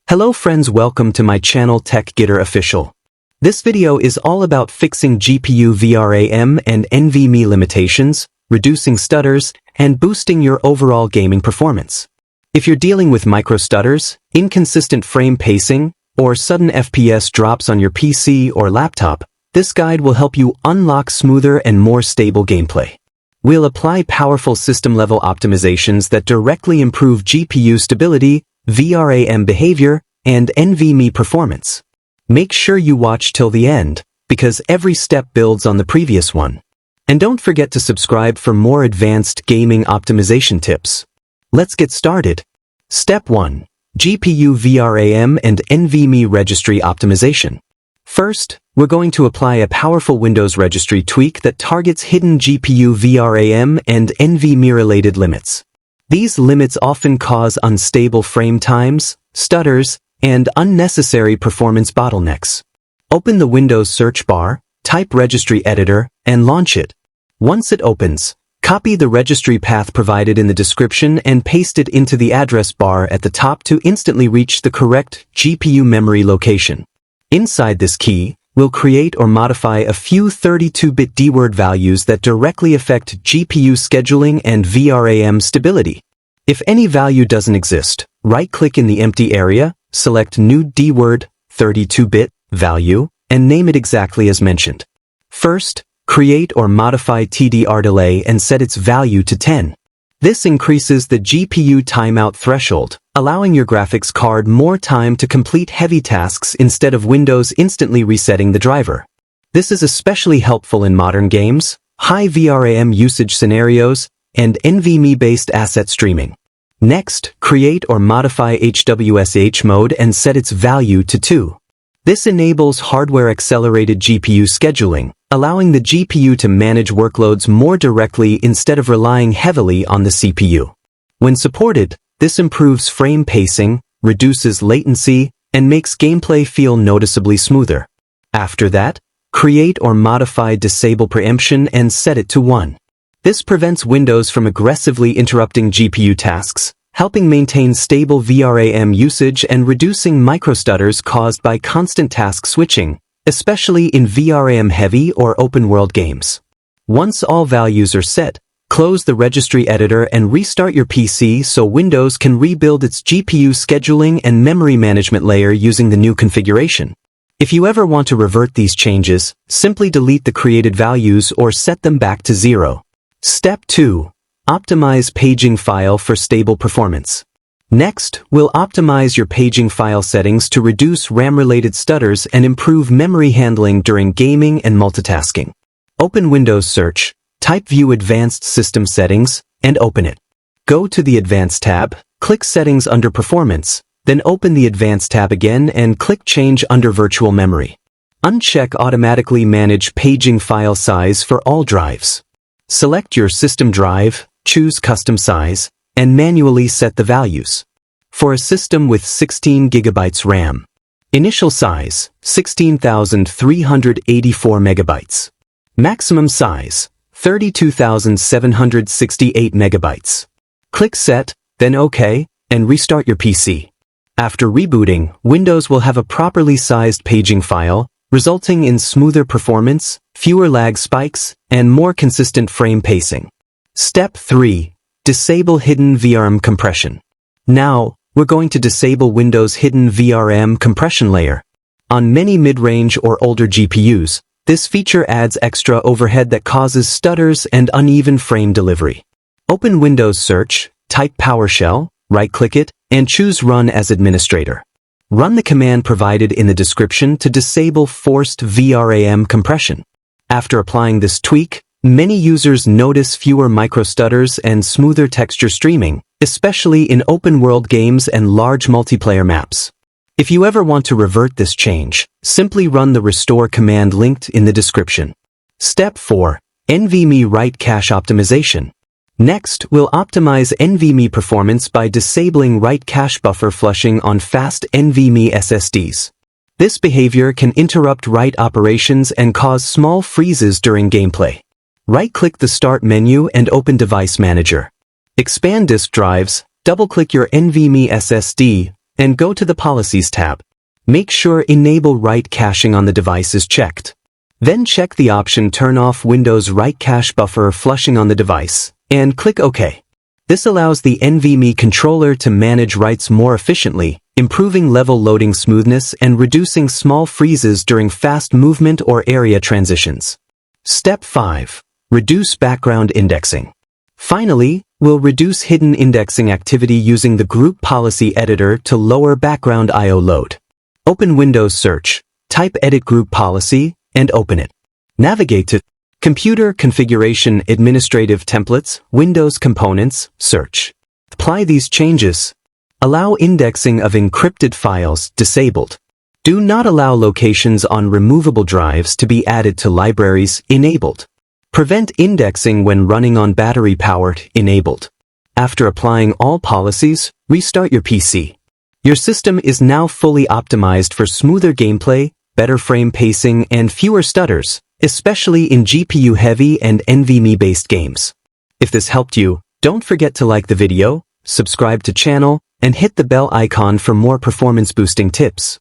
Hello friends, welcome to my channel Tech Getter Official. This video is all about fixing GPU VRAM and NVMe limitations, reducing stutters, and boosting your overall gaming performance. If you're dealing with micro-stutters, inconsistent frame pacing, or sudden FPS drops on your PC or laptop, this guide will help you unlock smoother and more stable gameplay. We'll apply powerful system-level optimizations that directly improve GPU stability, VRAM behavior, and NVMe performance. Make sure you watch till the end, because every step builds on the previous one. And don't forget to subscribe for more advanced gaming optimization tips. Let's get started. Step 1. GPU VRAM and NVMe registry optimization. First, we're going to apply a powerful Windows registry tweak that targets hidden GPU VRAM and NVMe-related limits. These limits often cause unstable frame times, stutters, and unnecessary performance bottlenecks. Open the Windows search bar, type Registry Editor, and launch it. Once it opens, copy the registry path provided in the description and paste it into the address bar at the top to instantly reach the correct GPU memory location. Inside this key, we'll create or modify a few 32-bit DWORD values that directly affect GPU scheduling and VRAM stability. If any value doesn't exist, right-click in the empty area, select New DWORD 32-bit value, and name it exactly as mentioned. First, create or modify TDR delay and set its value to 10. This increases the GPU timeout threshold, allowing your graphics card more time to complete heavy tasks instead of Windows instantly resetting the driver. This is especially helpful in modern games, high VRAM usage scenarios, and NVMe-based asset streaming. Next, create or modify HWSH mode and set its value to 2. This enables hardware-accelerated GPU scheduling, allowing the GPU to manage workloads more directly instead of relying heavily on the CPU. When supported, this improves frame pacing, reduces latency, and makes gameplay feel noticeably smoother. After that, create or modify disable preemption and set it to 1. This prevents Windows from aggressively interrupting GPU tasks, helping maintain stable VRAM usage and reducing micro-stutters caused by constant task switching, especially in VRAM-heavy or open-world games. Once all values are set, close the registry editor and restart your PC so Windows can rebuild its GPU scheduling and memory management layer using the new configuration. If you ever want to revert these changes, simply delete the created values or set them back to 0. Step 2. Optimize paging file for stable performance. Next, we'll optimize your paging file settings to reduce RAM-related stutters and improve memory handling during gaming and multitasking. Open Windows Search, type View Advanced System Settings, and open it. Go to the Advanced tab, click Settings under Performance, then open the Advanced tab again and click Change under Virtual Memory. Uncheck Automatically Manage Paging File Size for all drives. Select your system drive, choose Custom Size, and manually set the values. For a system with 16 GB RAM, initial size, 16,384 MB. Maximum size, 32,768 MB. Click Set, then OK, and restart your PC. After rebooting, Windows will have a properly sized paging file, resulting in smoother performance, fewer lag spikes, and more consistent frame pacing. Step 3. Disable hidden VRAM compression. Now, we're going to disable Windows' hidden VRAM compression layer. On many mid-range or older GPUs, this feature adds extra overhead that causes stutters and uneven frame delivery. Open Windows Search, type PowerShell, right-click it, and choose Run as Administrator. Run the command provided in the description to disable forced VRAM compression. After applying this tweak, many users notice fewer micro-stutters and smoother texture streaming, especially in open-world games and large multiplayer maps. If you ever want to revert this change, simply run the restore command linked in the description. Step 4. NVMe Write Cache Optimization. Next, we'll optimize NVMe performance by disabling write cache buffer flushing on fast NVMe SSDs. This behavior can interrupt write operations and cause small freezes during gameplay. Right-click the Start menu and open Device Manager. Expand disk drives, double-click your NVMe SSD, and go to the Policies tab. Make sure Enable Write Caching on the device is checked. Then check the option Turn off Windows Write Cache Buffer Flushing on the device, and click OK. This allows the NVMe controller to manage writes more efficiently, improving level loading smoothness and reducing small freezes during fast movement or area transitions. Step 5. Reduce background indexing. Finally, we'll reduce hidden indexing activity using the Group Policy Editor to lower background I/O load. Open Windows Search, type Edit Group Policy, and open it. Navigate to Computer Configuration Administrative Templates, Windows Components, Search. Apply these changes. Allow indexing of encrypted files disabled. Do not allow locations on removable drives to be added to libraries enabled. Prevent indexing when running on battery-powered enabled. After applying all policies, restart your PC. Your system is now fully optimized for smoother gameplay, better frame pacing, and fewer stutters, especially in GPU-heavy and NVMe-based games. If this helped you, don't forget to like the video, subscribe to channel, and hit the bell icon for more performance-boosting tips.